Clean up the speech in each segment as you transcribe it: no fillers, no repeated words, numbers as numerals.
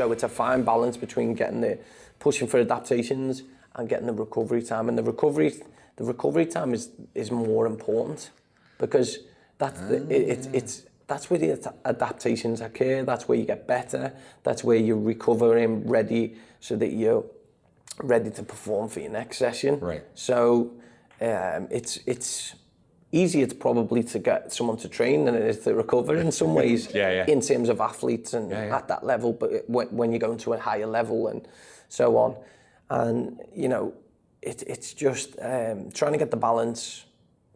So it's a fine balance between pushing for adaptations and getting the recovery time. And the recovery time is more important, because that's that's where the adaptations occur. That's where you get better. That's where you're recovering, ready, so that you're ready to perform for your next session. Right. So it's easier probably to get someone to train than it is to recover in some ways. In terms of athletes and at that level, but when you go into a higher level and so on, and you know, it's just trying to get the balance,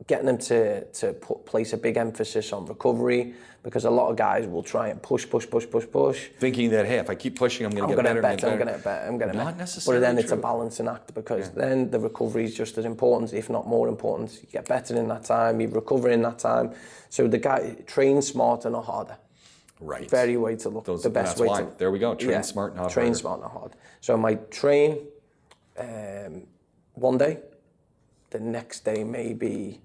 getting them to place a big emphasis on recovery, because a lot of guys will try and push, thinking that, hey, if I keep pushing, I'm going to get better. Not necessarily. But then it's a balancing act, because then the recovery is just as important, if not more important. You get better in that time, you recover in that time. So the guy trains smarter, not harder. Right. Very way to look. The best way to. There we go. Train smart, not hard. Train smart, not hard. So I might train one day. The next day maybe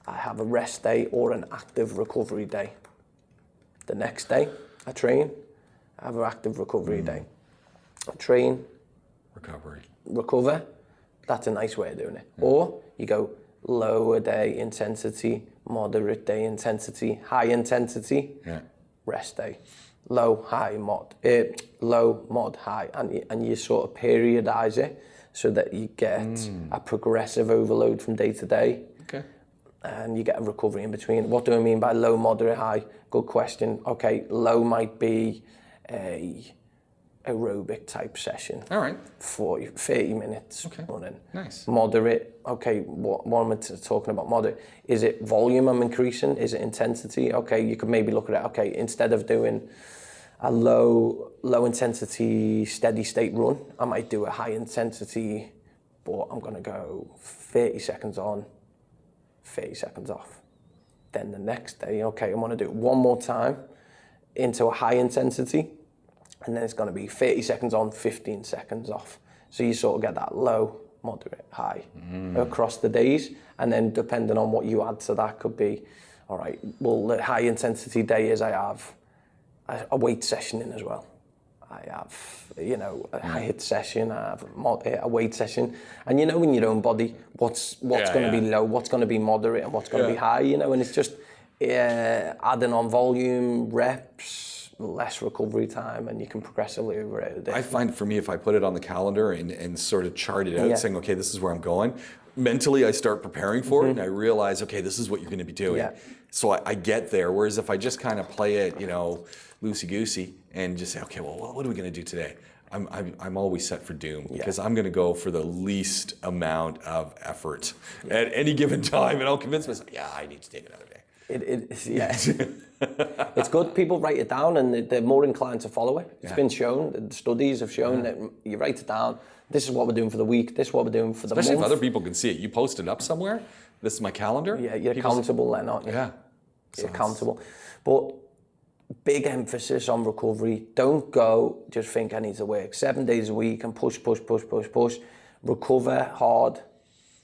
I have a rest day or an active recovery day. The next day I train, I have an active recovery day. I train, recover. That's a nice way of doing it. Or you go lower day intensity, moderate day intensity, high intensity, rest day. Low, high, low, mod, high, and you sort of periodize it so that you get a progressive overload from day to day. Okay. And you get a recovery in between. What do I mean by low, moderate, high? Good question. Okay, low might be a aerobic type session. All right. 30 minutes running. Nice. Moderate, okay, what am I talking about moderate? Is it volume I'm increasing? Is it intensity? Okay, you could maybe look at it, okay, instead of doing a low intensity steady state run, I might do a high intensity, but I'm gonna go 30 seconds on, 30 seconds off. Then the next day, okay, I want to do it one more time into a high intensity, and then it's going to be 30 seconds on, 15 seconds off. So you sort of get that low, moderate, high across the days, and then depending on what you add to that could be, all right, well, the high intensity day is I have a weight session in as well. I have, you know, a HIIT session, I have a weight session, and you know in your own body what's going to be low, what's going to be moderate, and what's going to be high, you know, and it's just adding on volume, reps, less recovery time, and you can progressively over it. I find for me, if I put it on the calendar and sort of chart it out, saying, okay, this is where I'm going, mentally I start preparing for it, and I realize, okay, this is what you're going to be doing. So I get there, whereas if I just kind of play it, you know, loosey-goosey, and just say, okay, well, what are we going to do today? I'm always set for doom, because I'm going to go for the least amount of effort at any given time, and I'll convince myself, I need to take another day. It's good. People write it down, and they're more inclined to follow it. It's been shown, the studies have shown that you write it down, this is what we're doing for the week, this is what we're doing for the month. Especially if other people can see it. You post it up somewhere, this is my calendar. Yeah, you're accountable then, aren't you? Yeah. You're accountable. But big emphasis on recovery. Don't go, just think I need to work 7 days a week and push. Recover hard,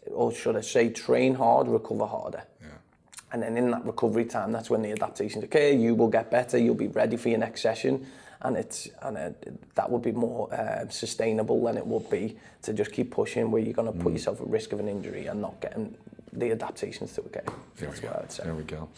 or should I say train hard, recover harder. And then in that recovery time, that's when the adaptations occur. You will get better, you'll be ready for your next session, and that would be more sustainable than it would be to just keep pushing, where you're going to put yourself at risk of an injury and not getting the adaptations to occur. That's what I would say. There we go.